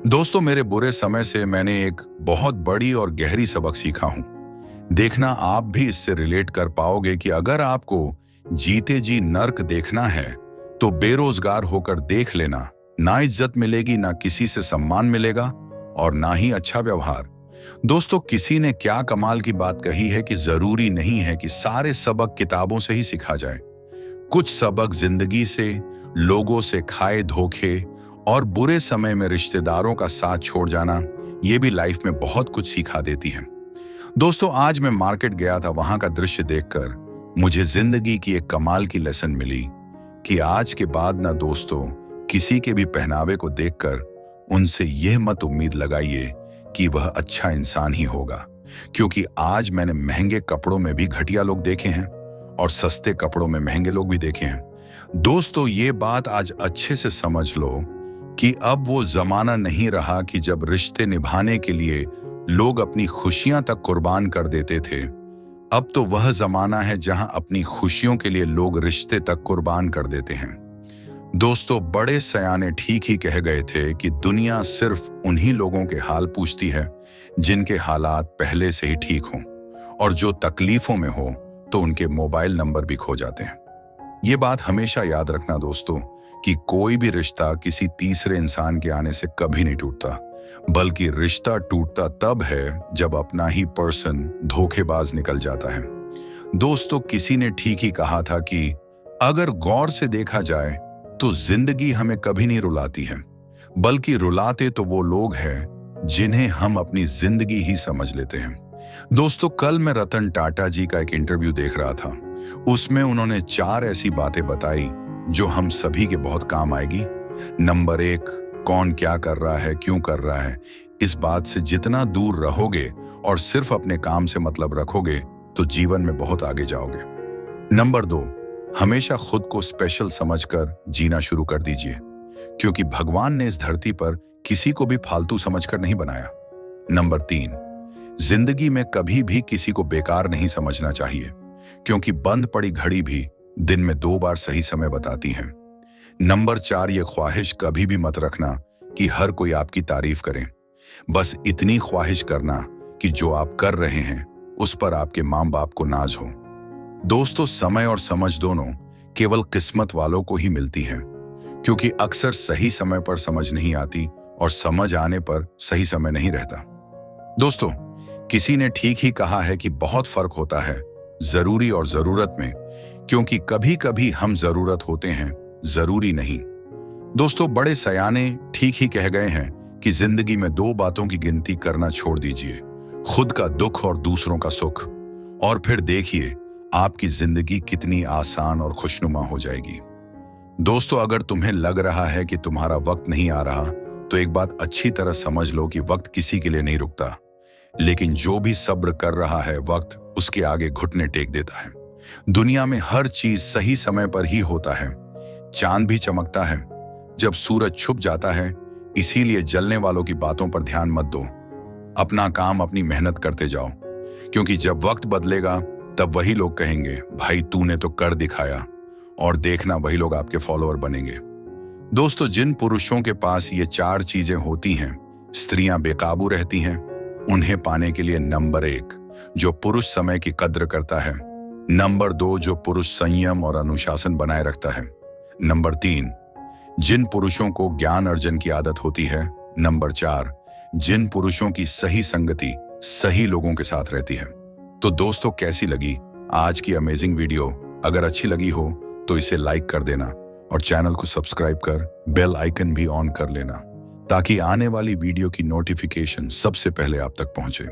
दोस्तों, मेरे बुरे समय से मैंने एक बहुत बड़ी और गहरी सबक सीखा हूं। देखना आप भी इससे रिलेट कर पाओगे कि अगर आपको जीते जी नर्क देखना है तो बेरोजगार होकर देख लेना। ना इज्जत मिलेगी, ना किसी से सम्मान मिलेगा और ना ही अच्छा व्यवहार। दोस्तों, किसी ने क्या कमाल की बात कही है कि जरूरी नहीं है कि सारे सबक किताबों से ही सिखा जाए। कुछ सबक जिंदगी से, लोगों से खाए धोखे और बुरे समय में रिश्तेदारों का साथ छोड़ जाना, ये भी लाइफ में बहुत कुछ सिखा देती है। दोस्तों, आज मैं मार्केट गया था। वहां का दृश्य देखकर मुझे जिंदगी की एक कमाल की लेसन मिली कि आज के बाद ना दोस्तों, किसी के भी पहनावे को देखकर उनसे यह मत उम्मीद लगाइए कि वह अच्छा इंसान ही होगा, क्योंकि आज मैंने महंगे कपड़ों में भी घटिया लोग देखे हैं और सस्ते कपड़ों में महंगे लोग भी देखे हैं। दोस्तों, ये बात आज अच्छे से समझ लो कि अब वो जमाना नहीं रहा कि जब रिश्ते निभाने के लिए लोग अपनी खुशियां तक कुर्बान कर देते थे। अब तो वह जमाना है जहां अपनी खुशियों के लिए लोग रिश्ते तक कुर्बान कर देते हैं। दोस्तों, बड़े सयाने ठीक ही कह गए थे कि दुनिया सिर्फ उन्हीं लोगों के हाल पूछती है जिनके हालात पहले से ही ठीक हों, और जो तकलीफों में हो तो उनके मोबाइल नंबर भी खो जाते हैं। ये बात हमेशा याद रखना दोस्तों कि कोई भी रिश्ता किसी तीसरे इंसान के आने से कभी नहीं टूटता, बल्कि रिश्ता टूटता तब है जब अपना ही पर्सन धोखेबाज निकल जाता है। दोस्तों, किसी ने ठीक ही कहा था कि अगर गौर से देखा जाए तो जिंदगी हमें कभी नहीं रुलाती है, बल्कि रुलाते तो वो लोग हैं जिन्हें हम अपनी जिंदगी ही समझ लेते हैं। दोस्तों, कल मैं रतन टाटा जी का एक इंटरव्यू देख रहा था। उसमें उन्होंने 4 ऐसी बातें बताई जो हम सभी के बहुत काम आएगी। नंबर 1, कौन क्या कर रहा है, क्यों कर रहा है, इस बात से जितना दूर रहोगे और सिर्फ अपने काम से मतलब रखोगे तो जीवन में बहुत आगे जाओगे। नंबर 2, हमेशा खुद को स्पेशल समझकर जीना शुरू कर दीजिए, क्योंकि भगवान ने इस धरती पर किसी को भी फालतू समझकर नहीं बनाया। नंबर 3, जिंदगी में कभी भी किसी को बेकार नहीं समझना चाहिए, क्योंकि बंद पड़ी घड़ी भी दिन में 2 बार सही समय बताती है। नंबर 4, ये ख्वाहिश कभी भी मत रखना कि हर कोई आपकी तारीफ करे। बस इतनी ख्वाहिश करना कि जो आप कर रहे हैं उस पर आपके माँ बाप को नाज हो। दोस्तों, समय और समझ दोनों केवल किस्मत वालों को ही मिलती है, क्योंकि अक्सर सही समय पर समझ नहीं आती और समझ आने पर सही समय नहीं रहता। दोस्तों, किसी ने ठीक ही कहा है कि बहुत फर्क होता है जरूरी और जरूरत में, क्योंकि कभी कभी हम जरूरत होते हैं, जरूरी नहीं। दोस्तों, बड़े सयाने ठीक ही कह गए हैं कि जिंदगी में 2 बातों की गिनती करना छोड़ दीजिए, खुद का दुख और दूसरों का सुख, और फिर देखिए आपकी जिंदगी कितनी आसान और खुशनुमा हो जाएगी। दोस्तों, अगर तुम्हें लग रहा है कि तुम्हारा वक्त नहीं आ रहा, तो एक बात अच्छी तरह समझ लो कि वक्त किसी के लिए नहीं रुकता, लेकिन जो भी सब्र कर रहा है वक्त उसके आगे घुटने टेक देता है। दुनिया में हर चीज सही समय पर ही होता है। चांद भी चमकता है जब सूरज छुप जाता है, इसीलिए जलने वालों की बातों पर ध्यान मत दो। अपना काम, अपनी मेहनत करते जाओ, क्योंकि जब वक्त बदलेगा तब वही लोग कहेंगे, भाई तूने तो कर दिखाया, और देखना वही लोग आपके फॉलोअर बनेंगे। दोस्तों, जिन पुरुषों के पास ये 4 चीजें होती हैं, स्त्रियां बेकाबू रहती हैं। उन्हें पाने के लिए नंबर 1, जो पुरुष समय की कद्र करता है। नंबर 2, जो पुरुष संयम और अनुशासन बनाए रखता है। नंबर 3, जिन पुरुषों को ज्ञान अर्जन की आदत होती है। नंबर 4, जिन पुरुषों की सही संगति सही लोगों के साथ रहती है। तो दोस्तों, कैसी लगी आज की अमेजिंग वीडियो? अगर अच्छी लगी हो तो इसे लाइक कर देना और चैनल को सब्सक्राइब कर बेल आइकन भी ऑन कर लेना, ताकि आने वाली वीडियो की नोटिफिकेशन सबसे पहले आप तक पहुंचे।